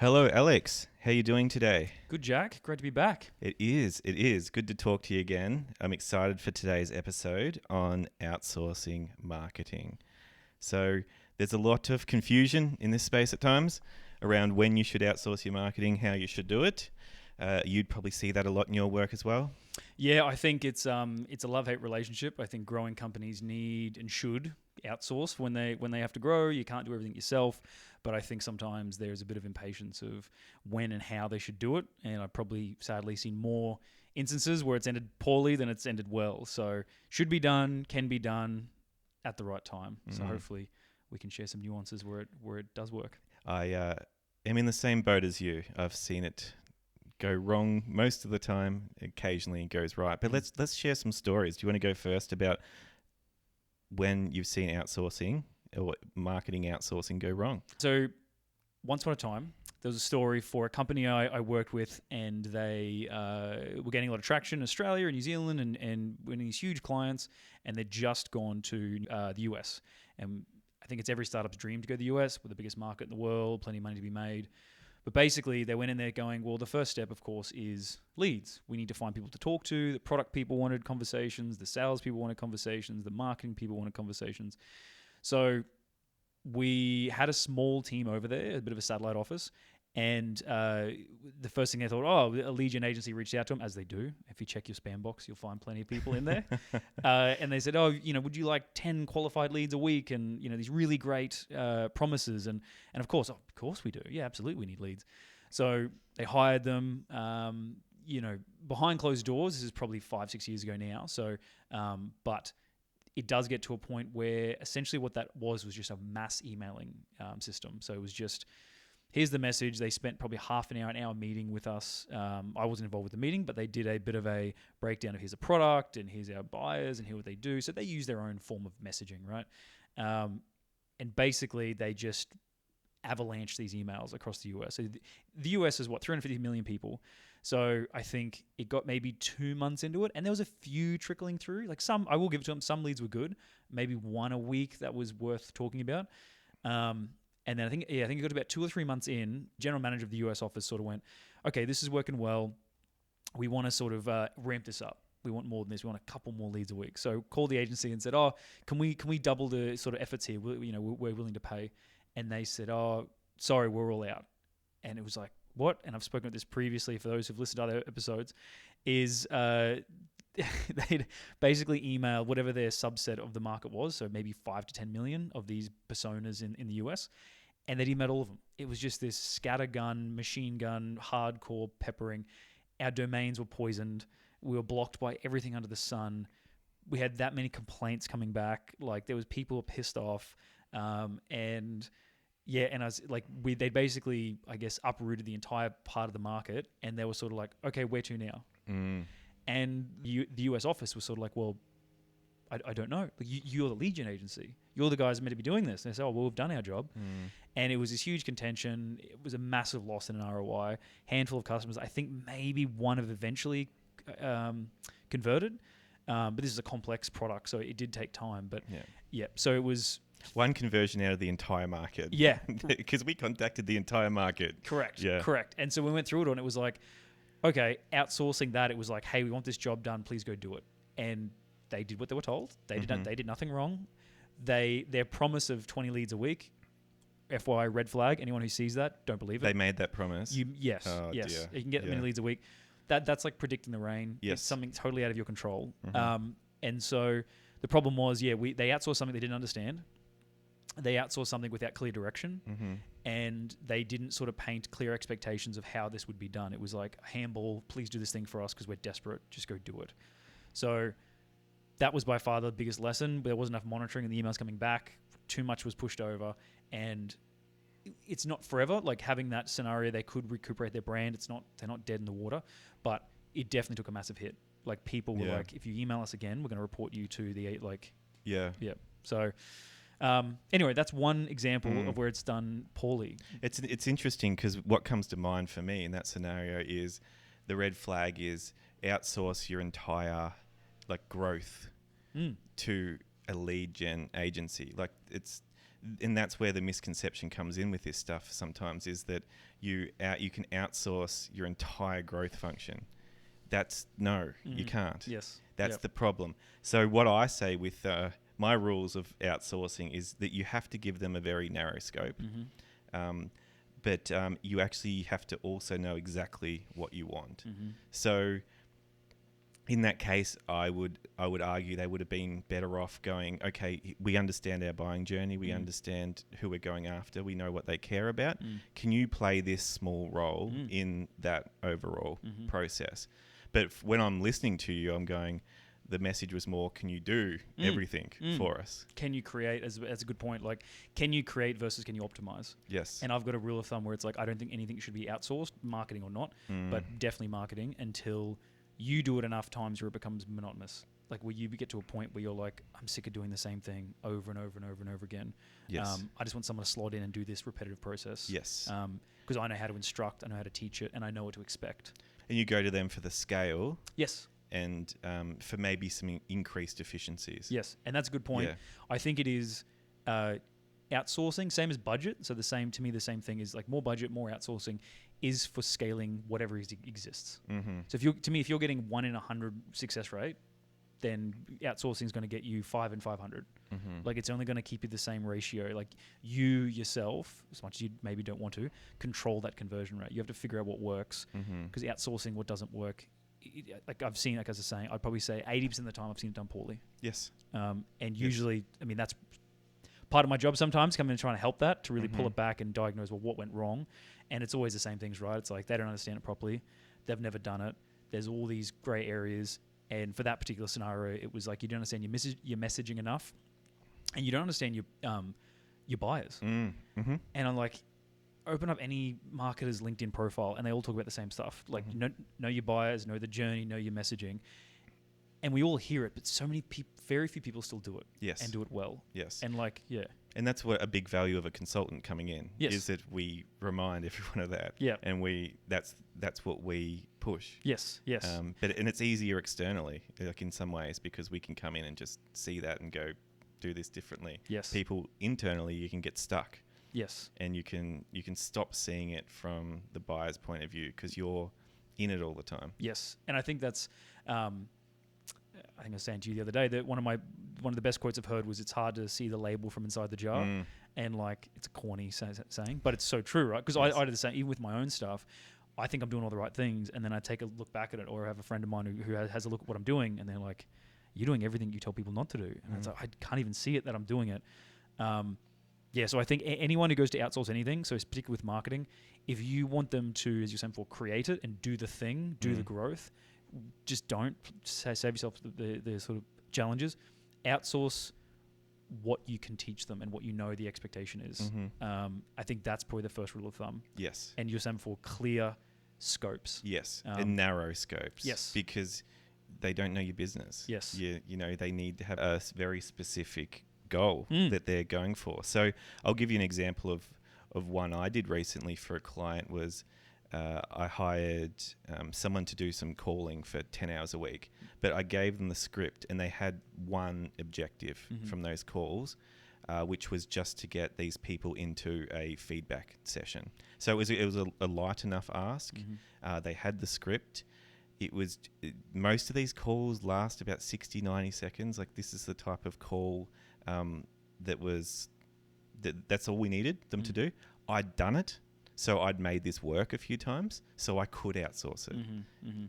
Hello, Alex. How you doing today? Good, Jack. Great to be back. It is. It is. Good to talk to you again. I'm excited for today's episode on outsourcing marketing. So, there's a lot of confusion in this space at times around when you should outsource your marketing, how you should do it. You'd probably see that a lot in your work as well. Yeah, I think it's a love-hate relationship. I think growing companies need and should outsource when they have to grow. You can't do everything yourself, but I think sometimes there's a bit of impatience of when and how they should do it. And I've probably sadly seen more instances where it's ended poorly than it's ended well. So should be done, can be done at the right time. So hopefully we can share some nuances where it does work. I am in the same boat as you. I've seen it go wrong most of the time. Occasionally it goes right. But let's share some stories. Do you want to go first about when you've seen outsourcing or marketing outsourcing go wrong? So once upon a time, there was a story for a company I worked with, and they were getting a lot of traction in Australia and New Zealand and winning these huge clients, and they'd just gone to the US. And I think it's every startup's dream to go to the US. We're the biggest market in the world, plenty of money to be made. But basically, they went in there going, well, the first step, of course, is leads. We need to find people to talk to. The product people wanted conversations. The sales people wanted conversations. The marketing people wanted conversations. So we had a small team over there, a bit of a satellite office. And the first thing they thought, a lead gen agency reached out to them, as they do. If you check your spam box, you'll find plenty of people in there. And they said, would you like 10 qualified leads a week? And, these really great promises. And of course we do. Yeah, absolutely, we need leads. So they hired them, behind closed doors. This is probably 5-6 years ago now. So, but it does get to a point where essentially what that was just a mass emailing system. So it was just, here's the message. They spent probably half an hour meeting with us. I wasn't involved with the meeting, but they did a bit of a breakdown of here's a product and here's our buyers and here's what they do. So they use their own form of messaging, right? And basically they just avalanche these emails across the US. So the US is 350 million people. So I think it got maybe 2 months into it, and there was a few trickling through. Like some, I will give it to them, some leads were good. Maybe one a week that was worth talking about. And then I think it got about 2 or 3 months in, general manager of the US office sort of went, okay, this is working well. We want to sort of ramp this up. We want more than this. We want a couple more leads a week. So called the agency and said, can we double the sort of efforts here? We're willing to pay. And they said, sorry, we're all out. And it was like, what? And I've spoken about this previously for those who've listened to other episodes, is they'd basically emailed whatever their subset of the market was, so maybe 5 to 10 million of these personas in the US, and they'd emailed all of them. It was just this scattergun, machine gun, hardcore peppering. Our domains were poisoned. We were blocked by everything under the sun. We had that many complaints coming back. Like, there was people who were pissed off. And I was like, they basically, I guess, uprooted the entire part of the market, and they were sort of like, okay, where to now? And the US office was sort of like, well, I don't know. Like, you're the lead gen agency. You're the guys meant to be doing this. And they said, well, we've done our job. And it was this huge contention. It was a massive loss in an ROI. Handful of customers. I think maybe one have eventually converted. But this is a complex product, so it did take time. But yeah, so it was one conversion out of the entire market. Yeah. Because we contacted the entire market. Correct. Yeah. Correct. And so we went through it, and it was like, okay, outsourcing that, it was like, hey, we want this job done. Please go do it. And they did what they were told. They did nothing wrong. Their promise of 20 leads a week, FYI, red flag. Anyone who sees that, don't believe it. They made that promise. Yes. Oh, yes. dear. You can get many leads a week. That's like predicting the rain. Yes. It's something totally out of your control. And so the problem was, they outsourced something they didn't understand. They outsourced something without clear direction, and they didn't sort of paint clear expectations of how this would be done. It was like, handball, please do this thing for us because we're desperate. Just go do it. So that was by far the biggest lesson. There wasn't enough monitoring and the emails coming back. Too much was pushed over, and it's not forever. Like, having that scenario, they could recuperate their brand. They're not dead in the water, but it definitely took a massive hit. Like, people were like, if you email us again, we're going to report you to the Yeah. So anyway, that's one example of where it's done poorly. It's interesting because what comes to mind for me in that scenario is the red flag is outsource your entire growth to a lead gen agency. Like, it's and that's where the misconception comes in with this stuff sometimes, is that you can outsource your entire growth function. You can't. Yes. That's Yep. the problem. So what I say with my rules of outsourcing is that you have to give them a very narrow scope. But you actually have to also know exactly what you want. So in that case, I would argue they would have been better off going, okay, we understand our buying journey, we understand who we're going after, we know what they care about. Can you play this small role in that overall process? But when I'm listening to you, I'm going, the message was more, can you do everything for us? Can you create, as a good point, like, can you create versus can you optimize? Yes. And I've got a rule of thumb where it's like, I don't think anything should be outsourced, marketing or not, but definitely marketing, until you do it enough times where it becomes monotonous. Like, where you get to a point where you're like, I'm sick of doing the same thing over and over and over and over again. Yes. I just want someone to slot in and do this repetitive process. Yes. Because I know how to instruct, I know how to teach it, and I know what to expect. And you go to them for the scale. Yes. And for maybe some increased efficiencies. Yes, and that's a good point. Yeah. I think it is outsourcing, same as budget. So the same thing is like more budget, more outsourcing is for scaling whatever exists. So if you're getting 1 in 100 success rate, then outsourcing is going to get you 5 in 500. Like, it's only going to keep you the same ratio. Like, you yourself, as much as you maybe don't want to, control that conversion rate. You have to figure out what works, because outsourcing what doesn't work. Like, I've seen, like I was saying, I'd probably say 80% of the time I've seen it done poorly. Yes. And usually, I mean, that's part of my job sometimes, coming in and trying to help that, to really pull it back and diagnose, well, what went wrong. And it's always the same things, right? It's like, they don't understand it properly. They've never done it. There's all these gray areas. And for that particular scenario, it was like, you don't understand your messaging enough, and you don't understand your buyers. And I'm like, open up any marketer's LinkedIn profile, and they all talk about the same stuff. Like, know your buyers, know the journey, know your messaging. And we all hear it, but very few people still do it. Yes. And do it well. Yes. And like, yeah. And that's what a big value of a consultant coming in is, that we remind everyone of that. Yeah. And that's what we push. Yes. Yes. And it's easier externally, like, in some ways, because we can come in and just see that and go, do this differently. Yes. People internally, you can get stuck. Yes. And you can stop seeing it from the buyer's point of view, because you're in it all the time. Yes. And I think that's, I think I was saying to you the other day that one of the best quotes I've heard was, it's hard to see the label from inside the jar. And like, it's a corny saying, but it's so true, right? Because I do the same, even with my own stuff. I think I'm doing all the right things, and then I take a look back at it, or I have a friend of mine who has a look at what I'm doing, and they're like, you're doing everything you tell people not to do. And it's like, I can't even see it that I'm doing it. So I think anyone who goes to outsource anything, so it's particularly with marketing, if you want them to, as you're saying before, create it and do the thing, do the growth, just don't save yourself the sort of challenges. Outsource what you can teach them and what you know the expectation is. I think that's probably the first rule of thumb. Yes. And you're saying before, clear scopes. Yes. And narrow scopes. Yes. Because they don't know your business. Yes. You know, they need to have a very specific goal that they're going for. So I'll give you an example of one I did recently for a client. Was I hired someone to do some calling for 10 hours a week, but I gave them the script, and they had one objective from those calls, which was just to get these people into a feedback session. So it was a light enough ask. They had the script. Most of these calls last about 60, 90 seconds. Like, this is the type of call that's all we needed them to do. I'd done it. So I'd made this work a few times, so I could outsource it.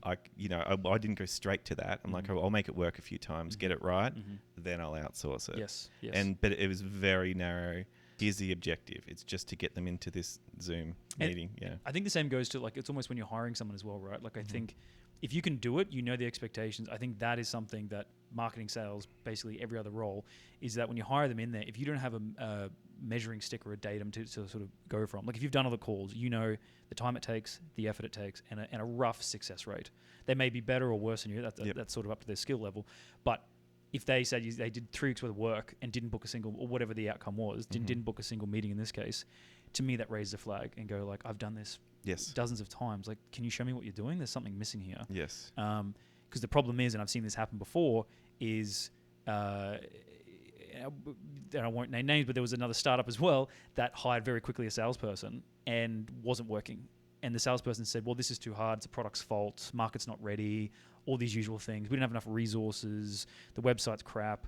I didn't go straight to that. I'm like, I'll make it work a few times, get it right, then I'll outsource it. Yes. But it was very narrow. Here's the objective. It's just to get them into this Zoom meeting. Yeah. I think the same goes to, like, it's almost when you're hiring someone as well, right? Like, I think if you can do it, you know the expectations. I think that is something that marketing, sales, basically every other role, is that when you hire them in there, if you don't have a measuring stick or a datum to sort of go from, like, if you've done all the calls, you know the time it takes, the effort it takes, and a rough success rate. They may be better or worse than you. That's sort of up to their skill level. But if they said they did 3 weeks worth of work and didn't book a single, or whatever the outcome was, didn't book a single meeting in this case, to me that raised a flag and go, like, I've done this dozens of times. Like, can you show me what you're doing? There's something missing here. Yes. Because the problem is, and I've seen this happen before, is and I won't name names, but there was another startup as well that hired very quickly a salesperson and wasn't working. And the salesperson said, well, this is too hard. It's the product's fault. Market's not ready. All these usual things. We didn't have enough resources. The website's crap.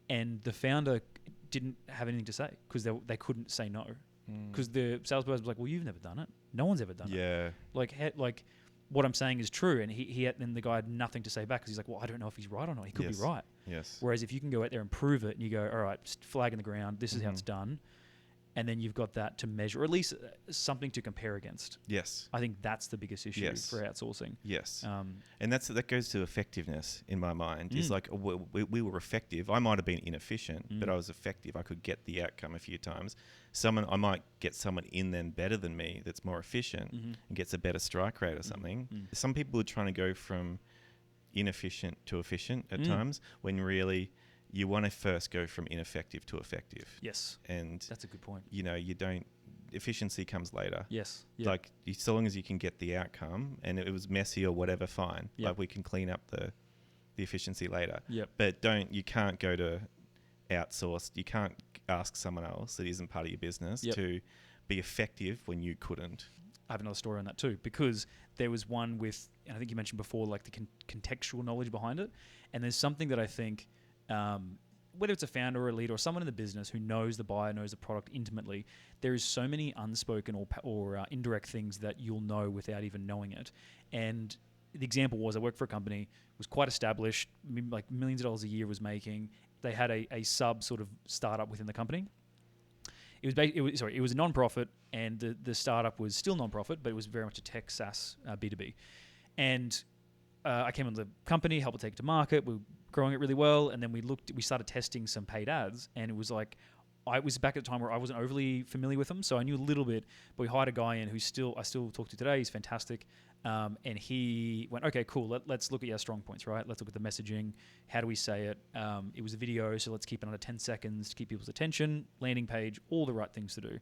And the founder didn't have anything to say because they couldn't say no. Because the salesperson was like, well, you've never done it. No one's ever done it. Yeah. Like what I'm saying is true. And then the guy had nothing to say back because he's like, well, I don't know if he's right or not. He could be right. Yes. Whereas if you can go out there and prove it and you go, all right, just flag in the ground, this is how it's done. And then you've got that to measure, or at least something to compare against. Yes. I think that's the biggest issue for outsourcing. Yes. And that goes to effectiveness in my mind. It's like we were effective. I might have been inefficient, but I was effective. I could get the outcome a few times. I might get someone in then better than me that's more efficient and gets a better strike rate or something. Some people are trying to go from inefficient to efficient at times when really you want to first go from ineffective to effective. Yes. And that's a good point. Efficiency comes later. Yes. Yep. Like so long as you can get the outcome and it was messy or whatever, fine. Yep. Like we can clean up the efficiency later. Yep. But you can't go to outsourced. You can't ask someone else that isn't part of your business to be effective when you couldn't. I have another story on that too, because there was one with, and I think you mentioned before, like the contextual knowledge behind it. And there's something that I think, whether it's a founder or a leader or someone in the business who knows the buyer, knows the product intimately, there is so many unspoken or indirect things that you'll know without even knowing it. And the example was I worked for a company, was quite established, like millions of dollars a year was making. They had a sub sort of startup within the company. It was a non-profit, and the startup was still non-profit, but it was very much a tech SaaS B2B. And I came on the company, helped it take it to market. We were growing it really well, and then we started testing some paid ads, and it was like, I was back at the time where I wasn't overly familiar with them, so I knew a little bit. But we hired a guy in who I still talk to today. He's fantastic, and he went, okay, cool. Let's look at your strong points, right? Let's look at the messaging. How do we say it? It was a video, so let's keep it under 10 seconds to keep people's attention. Landing page, all the right things to do.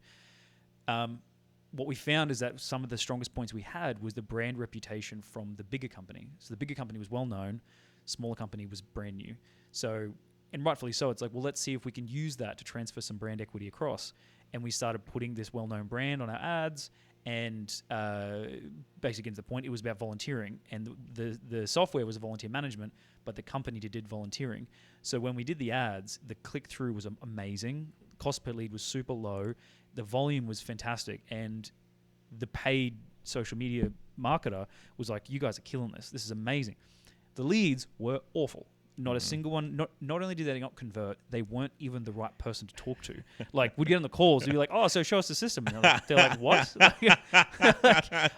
What we found is that some of the strongest points we had was the brand reputation from the bigger company. So the bigger company was well known, smaller company was brand new. So, and rightfully so, it's like, well, let's see if we can use that to transfer some brand equity across. And we started putting this well-known brand on our ads, and basically getting to the point, it was about volunteering. And the software was a volunteer management, but the company did volunteering. So when we did the ads, the click-through was amazing. Cost per lead was super low. The volume was fantastic. And the paid social media marketer was like, you guys are killing this. This is amazing. The leads were awful. Not a single one. Not only did they not convert, they weren't even the right person to talk to. Like, we'd get on the calls and be like, "Oh, so show us the system." And they're like, "What?"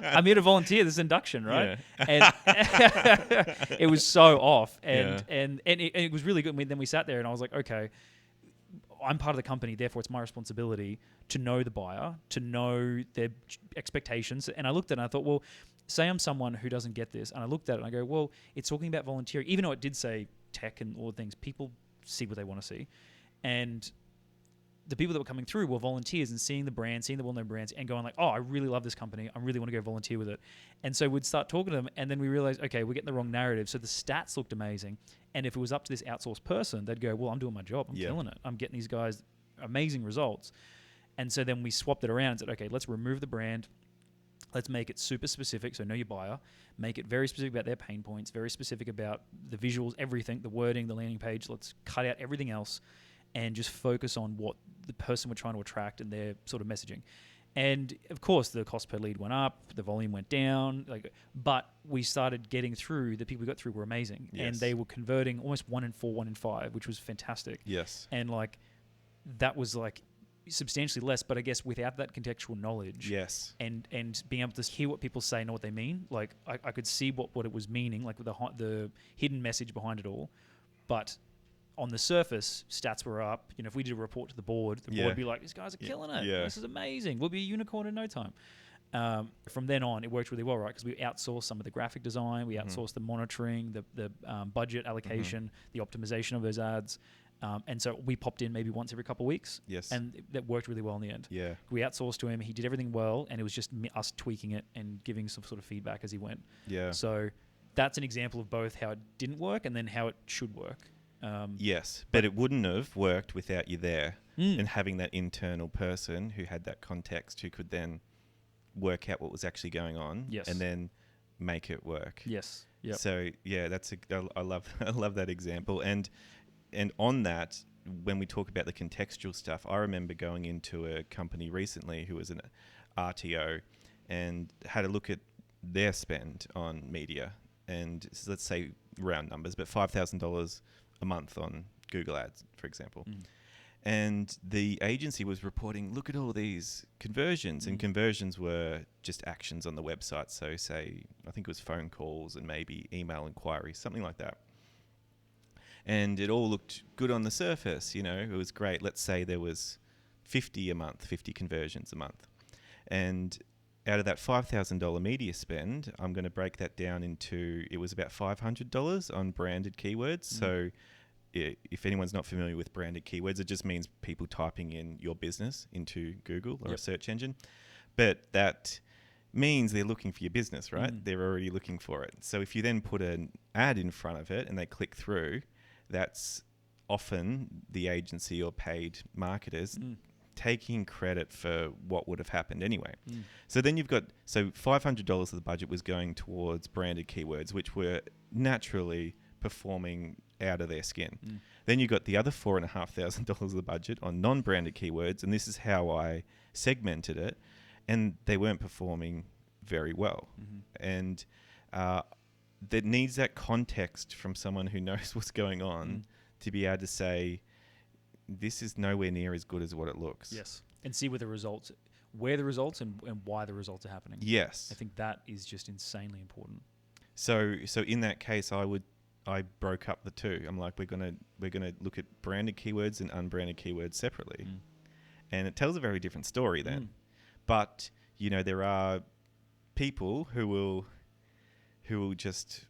I'm here to volunteer this induction, right? Yeah. And it was so off, and it was really good. Then we sat there, and I was like, "Okay, I'm part of the company, therefore it's my responsibility to know the buyer, to know their expectations." And I looked at it and I thought, well, say I'm someone who doesn't get this, and I looked at it and I go, well, it's talking about volunteering, even though it did say tech and all the things. People see what they want to see, and the people that were coming through were volunteers and seeing the brand, seeing the well-known brands, and going like, oh, I really love this company, I really want to go volunteer with it. And so we'd start talking to them, and then we realized, okay, we're getting the wrong narrative. So the stats looked amazing, and if it was up to this outsourced person, they'd go, well, I'm doing my job, I'm killing it, I'm getting these guys amazing results. And so then we swapped it around and said, okay, let's remove the brand. Let's make it super specific, so know your buyer. Make it very specific about their pain points, very specific about the visuals, everything, the wording, the landing page. Let's cut out everything else and just focus on what the person we're trying to attract and their sort of messaging. And of course, the cost per lead went up, the volume went down, but we started getting through. The people we got through were amazing, and they were converting almost 1 in 4, 1 in 5, which was fantastic. Yes, and that was substantially less, but I guess without that contextual knowledge, and being able to hear what people say, know what they mean, I could see what it was meaning, like the hidden message behind it all. But on the surface, stats were up. If we did a report to the board would be like, these guys are killing it. This is amazing. We'll be a unicorn in no time. From then on, it worked really well, right? Because we outsourced some of the graphic design, we outsourced the monitoring, the budget allocation, the optimization of those ads. And so we popped in maybe once every couple of weeks. Yes. And that worked really well in the end. Yeah. We outsourced to him. He did everything well, and it was just us tweaking it and giving some sort of feedback as he went. Yeah. So that's an example of both how it didn't work and then how it should work. Yes, but it wouldn't have worked without you there Mm. and having that internal person who had that context who could then work out what was actually going on Yes. and then make it work. Yes. Yep. So yeah, I love I love that example. And on that, when we talk about the contextual stuff, I remember going into a company recently who was an RTO and had a look at their spend on media, and let's say round numbers, but $5,000 a month on Google Ads, for example. Mm. And the agency was reporting, look at all these conversions, and conversions were just actions on the website. So say, I think it was phone calls and maybe email inquiries, something like that. And it all looked good on the surface, you know, it was great. Let's say there was 50 conversions a month. And out of that $5,000 media spend, I'm going to break that down into, it was about $500 on branded keywords. So if anyone's not familiar with branded keywords, it just means people typing in your business into Google or a search engine. But that means they're looking for your business, right? They're already looking for it. So if you then put an ad in front of it and they click through, that's often the agency or paid marketers taking credit for what would have happened anyway. So then you've got, so $500 of the budget was going towards branded keywords, which were naturally performing out of their skin. Then you got the other $4,500 of the budget on non-branded keywords, and this is how I segmented it, and they weren't performing very well. And that needs that context from someone who knows what's going on to be able to say, this is nowhere near as good as what it looks. Yes. And see where the results and why the results are happening. Yes. I think that is just insanely important. So in that case, I broke up the two. I'm like, we're gonna look at branded keywords and unbranded keywords separately, and it tells a very different story then. But you know, there are people who will just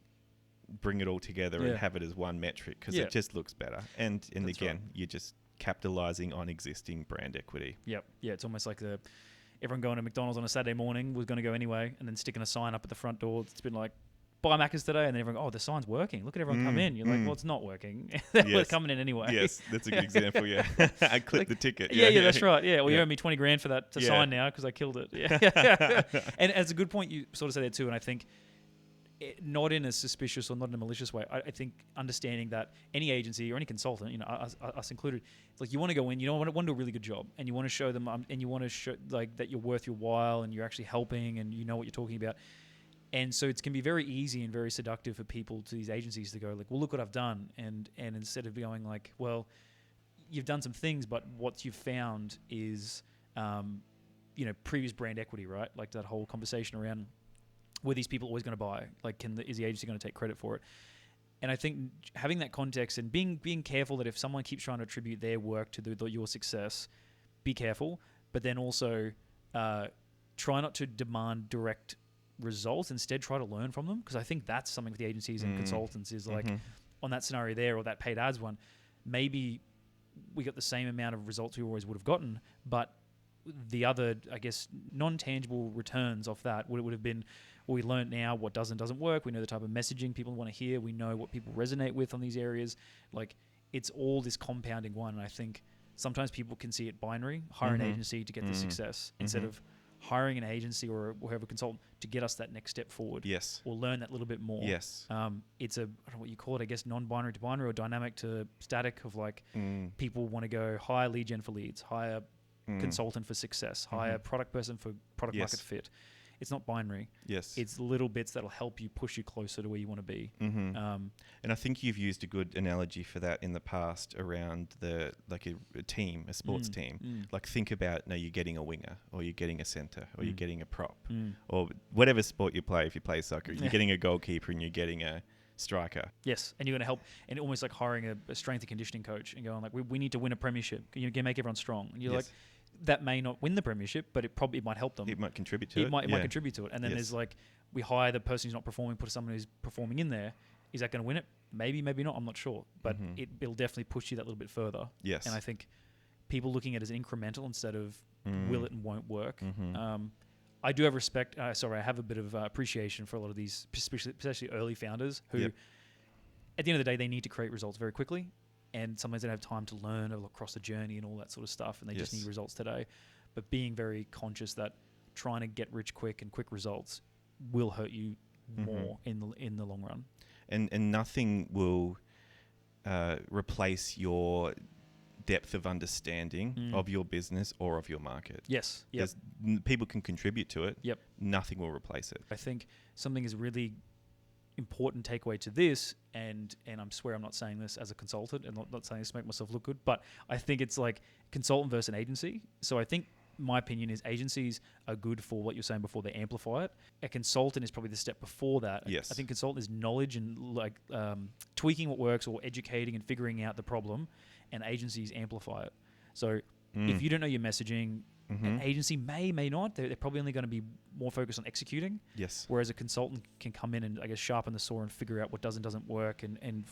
bring it all together and have it as one metric because it just looks better. And That's again, right. you're just capitalizing on existing brand equity. Yep. Yeah, it's almost like everyone going to McDonald's on a Saturday morning was going to go anyway, and then sticking a sign up at the front door. It's been like, buy Macca's today, and then everyone go, oh, the sign's working. Look at everyone come in. You're like, well, it's not working. We're coming in anyway. Yes, that's a good example. Yeah, I clipped the ticket. Yeah, that's right. Yeah, well, you owe me $20,000 for that sign now because I killed it. Yeah, and it's a good point you sort of say there too. And I think not in a suspicious or not in a malicious way. I think understanding that any agency or any consultant, you know, us included, it's like you want to go in, you want to do a really good job, and you want to show them, and you want to show like that you're worth your while, and you're actually helping, and you know what you're talking about. And so it can be very easy and very seductive for people, to these agencies, to go like, well, look what I've done. And instead of going like, well, you've done some things, but what you've found is, previous brand equity, right? Like that whole conversation around, were these people always going to buy? Like, is the agency going to take credit for it? And I think having that context and being careful that if someone keeps trying to attribute their work to your success, be careful. But then also try not to demand direct results. Instead, try to learn from them, because I think that's something with the agencies and consultants is like, on that scenario there, or that paid ads one, maybe we got the same amount of results we always would have gotten, but the other, I guess, non-tangible returns off that would have been, well, we learned now what doesn't work. We know the type of messaging people want to hear. We know what people resonate with on these areas. Like, it's all this compounding one. And I think sometimes people can see it binary, hire an agency to get the success, instead of hiring an agency or whoever consultant to get us that next step forward. Yes. Or learn that little bit more. Yes. It's I don't know what you call it, I guess, non-binary to binary, or dynamic to static, of like people want to go hire lead gen for leads, hire consultant for success, hire product person for product market fit. It's not binary. Yes. It's little bits that'll help you push you closer to where you want to be. And I think you've used a good analogy for that in the past around a team, a sports team. Like, think about, you're getting a winger, or you're getting a center, or you're getting a prop, or whatever sport you play. If you play soccer, you're getting a goalkeeper and you're getting a striker. Yes, and you're going to help, and almost like hiring a strength and conditioning coach and going like, we need to win a premiership. You can make everyone strong. And you're like, that may not win the premiership, but it might help them. It might contribute to it. It might contribute to it. And then there's like, we hire the person who's not performing, put someone who's performing in there. Is that going to win it? Maybe, maybe not. I'm not sure. But it'll definitely push you that little bit further. Yes. And I think people looking at it as incremental instead of will it and won't work. I do have respect. I have a bit of appreciation for a lot of these, especially early founders who at the end of the day, they need to create results very quickly. And sometimes they don't have time to learn across the journey and all that sort of stuff. And they just need results today. But being very conscious that trying to get rich quick and quick results will hurt you more in the long run. And nothing will replace your depth of understanding of your business or of your market. Yes. Yep. People can contribute to it. Yep. Nothing will replace it. I think something is really important takeaway to this, and I swear I'm not saying this as a consultant and not saying this to make myself look good, but I think it's like consultant versus an agency. So I think my opinion is agencies are good for what you're saying before, they amplify it. A consultant is probably the step before that. Yes. I think consultant is knowledge and like tweaking what works or educating and figuring out the problem, and agencies amplify it. So if you don't know your messaging, an agency may not. They're probably only going to be more focused on executing. Yes. Whereas a consultant can come in and, I guess, sharpen the saw and figure out what does and doesn't work and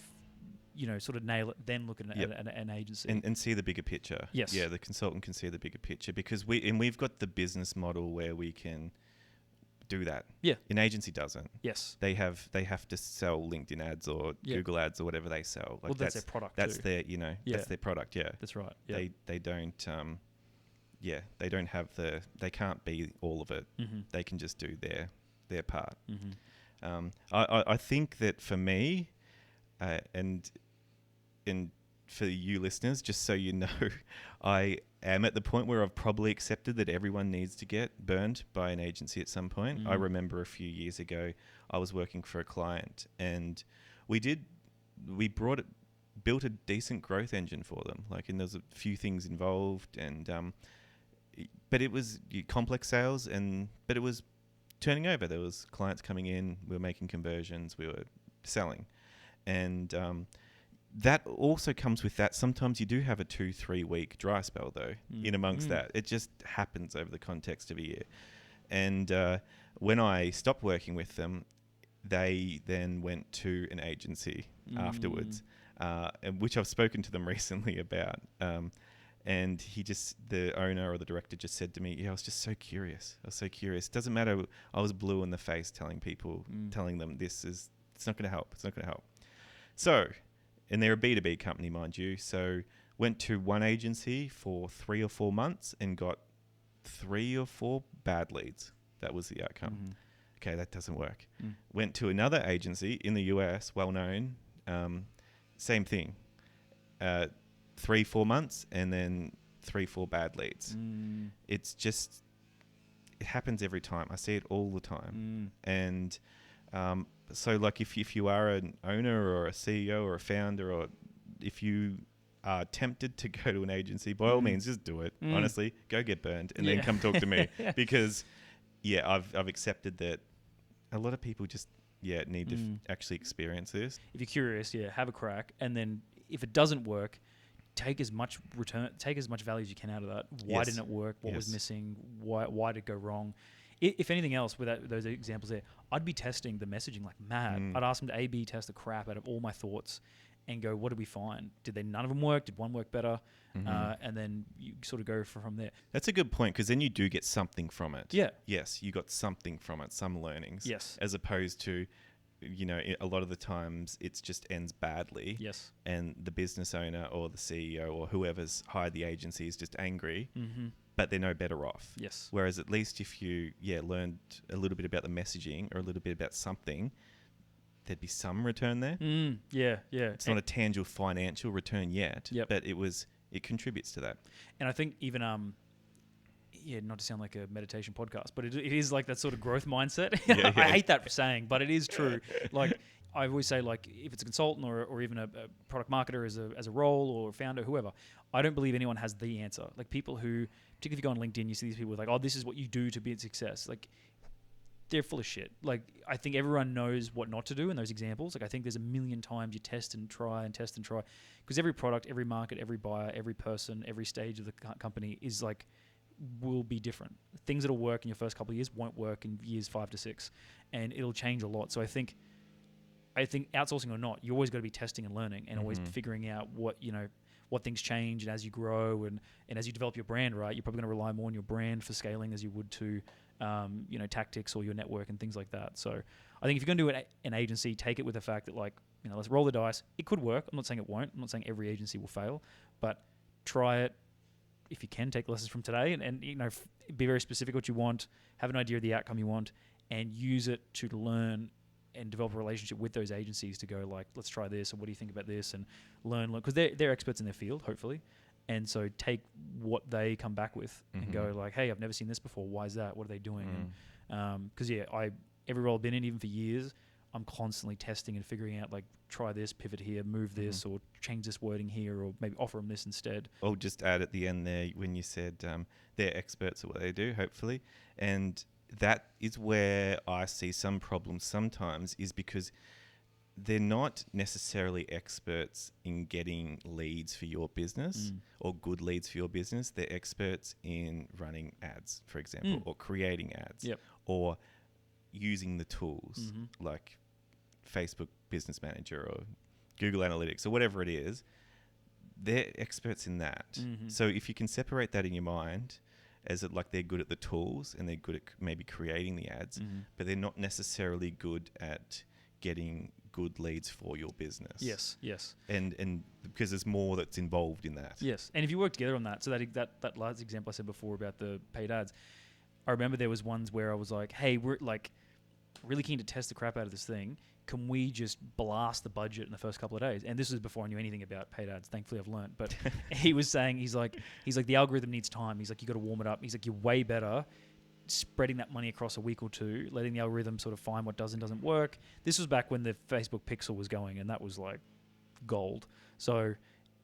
sort of nail it, then look at an agency. And see the bigger picture. Yes. Yeah, the consultant can see the bigger picture because we've got the business model where we can do that. Yeah. An agency doesn't. Yes. They have to sell LinkedIn ads or Google ads or whatever they sell. Like that's their product. That's too. their that's their product. Yeah. That's right. Yeah. They don't. They don't have they can't be all of it. They can just do their part. I think that for me, and for you listeners, just so you know, I am at the point where I've probably accepted that everyone needs to get burned by an agency at some point. I remember a few years ago, I was working for a client and built a decent growth engine for them. And there's a few things involved and, but it was complex sales but it was turning over. There was clients coming in, we were making conversions, we were selling. And, that also comes with that. Sometimes you do have a 2-3 week dry spell though, in amongst that. It just happens over the context of a year. And when I stopped working with them, they then went to an agency afterwards, and which I've spoken to them recently about. And the owner or the director just said to me, I was just so curious. Doesn't matter. I was blue in the face telling them it's not going to help. It's not going to help. So, and they're a B2B company, mind you. So went to one agency for 3 or 4 months and got 3 or 4 bad leads. That was the outcome. Okay, that doesn't work. Went to another agency in the US, well known, same thing. 3-4 months and then 3-4 bad leads. It's just, it happens every time. I see it all the time. And so if you are an owner or a CEO or a founder, or if you are tempted to go to an agency, by all means, just do it. Honestly, go get burned and then come talk to me because I've accepted that a lot of people just need to actually experience this. If you're curious, have a crack, and then if it doesn't work, take as much value as you can out of that. Why didn't it work? What was missing? Why did it go wrong? If anything else, with those examples there, I'd be testing the messaging like mad. I'd ask them to A/B test the crap out of all my thoughts and go, what did we find? None of them work? Did one work better? And then you sort of go from there. That's a good point, because then you do get something from it. Yeah. Yes, you got something from it, some learnings. Yes. As opposed to, a lot of the times it just ends badly. Yes. And the business owner or the CEO or whoever's hired the agency is just angry. But they're no better off. Yes. Whereas at least if you learned a little bit about the messaging or a little bit about something, there'd be some return there. Yeah. It's not a tangible financial return yet, but it contributes to that. And I think even not to sound like a meditation podcast, but it is like that sort of growth mindset. I hate that saying, but it is true. Like I always say, like if it's a consultant or even a product marketer as a role or a founder, whoever, I don't believe anyone has the answer. Like people who, particularly if you go on LinkedIn, you see these people with like, oh, this is what you do to be a success. Like they're full of shit. Like I think everyone knows what not to do in those examples. Like I think there's a million times you test and try, because every product, every market, every buyer, every person, every stage of the company is like, will be different. Things that'll work in your first couple of years won't work in years 5 to 6, and it'll change a lot. So I think outsourcing or not, you always got to be testing and learning and always figuring out what things change, and as you grow and as you develop your brand, right, you're probably going to rely more on your brand for scaling as you would to tactics or your network and things like that. So I think if you're going to do an agency, take it with the fact that, like, let's roll the dice. It could work. I'm not saying it won't. I'm not saying every agency will fail, but try it. If you can, take lessons from today and be very specific what you want, have an idea of the outcome you want, and use it to learn and develop a relationship with those agencies to go, like, let's try this, or what do you think about this, and learn, because they're experts in their field, hopefully. And so take what they come back with and go, like, hey, I've never seen this before. Why is that? What are they doing? And because every role I've been in, even for years, I'm constantly testing and figuring out, like, try this, pivot here, move this, or change this wording here, or maybe offer them this instead. I'll just add at the end there when you said they're experts at what they do, hopefully. And that is where I see some problems sometimes, is because they're not necessarily experts in getting leads for your business or good leads for your business. They're experts in running ads, for example, or creating ads, or using the tools like Facebook Business Manager or Google Analytics or whatever it is. They're experts in that. So if you can separate that in your mind as like they're good at the tools and they're good at maybe creating the ads, but they're not necessarily good at getting good leads for your business. Yes. And because there's more that's involved in that. Yes. And if you work together on that, so that last example I said before about the paid ads, I remember there was ones where I was like, hey, we're like really keen to test the crap out of this thing. Can we just blast the budget in the first couple of days? And this was before I knew anything about paid ads. Thankfully, I've learned. But he was saying, he's like, the algorithm needs time. He's like, you got to warm it up. He's like, you're way better spreading that money across a week or two, letting the algorithm sort of find what does and doesn't work. This was back when the Facebook Pixel was going, and that was like gold. So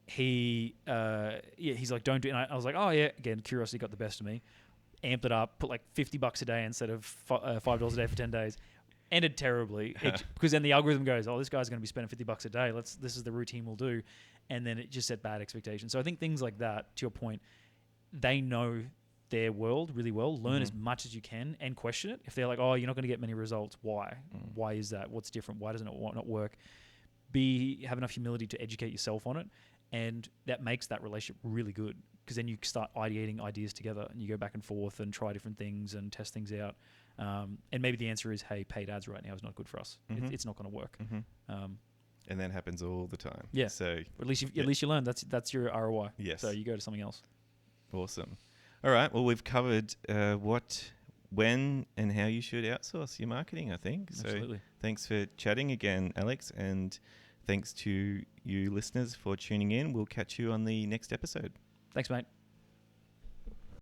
he's like, don't do it. And I was like, oh yeah, again, curiosity got the best of me. Amped it up, put like $50 a day instead of $5 a day for 10 days. Ended terribly because then the algorithm goes, oh, this guy's going to be spending $50 a day. This is the routine we'll do. And then it just set bad expectations. So I think things like that, to your point, they know their world really well. Learn as much as you can and question it. If they're like, oh, you're not going to get many results, why? Why is that? What's different? Why doesn't it not work? Have enough humility to educate yourself on it. And that makes that relationship really good, because then you start ideating ideas together and you go back and forth and try different things and test things out. And maybe the answer is, hey, paid ads right now is not good for us. It's not going to work. And that happens all the time. Yeah. So at least you learn. That's your ROI. Yes. So you go to something else. Awesome. All right. Well, we've covered when, and how you should outsource your marketing, I think. Absolutely. So thanks for chatting again, Alex, and thanks to you listeners for tuning in. We'll catch you on the next episode. Thanks, mate.